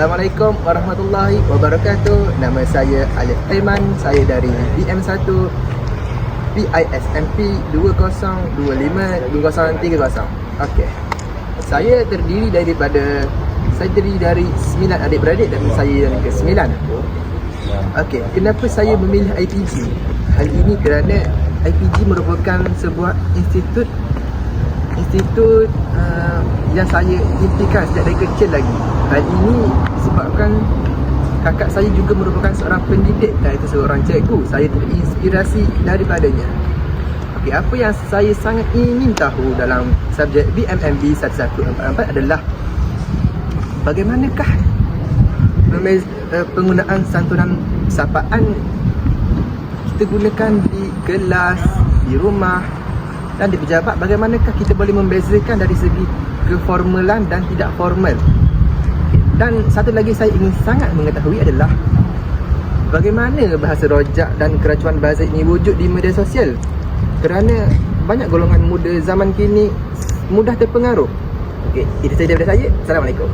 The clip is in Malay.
Assalamualaikum warahmatullahi wabarakatuh. Nama saya Alif Aiman. Saya dari BM1 PISMP 2025-2030. Okey. Saya terdiri dari 9 adik-beradik dan saya yang ke-9. Okey, kenapa saya memilih IPG? Hal ini kerana IPG merupakan sebuah institut yang saya impikan sejak dari kecil lagi. Hal ini disebabkan kakak saya juga merupakan seorang pendidik dan itu seorang cikgu. Saya terinspirasi daripadanya. Okey, apa yang saya sangat ingin tahu dalam subjek BMMB 1144 adalah bagaimanakah penggunaan santunan sapaan kita gunakan di kelas, di rumah dan di pejabat. Bagaimanakah kita boleh membezakan dari segi keformalan dan tidak formal. Dan satu lagi saya ingin sangat mengetahui adalah bagaimana bahasa rojak dan keracuan bahasa ini wujud di media sosial, kerana banyak golongan muda zaman kini mudah terpengaruh. Okey, itu saja daripada saya. Assalamualaikum.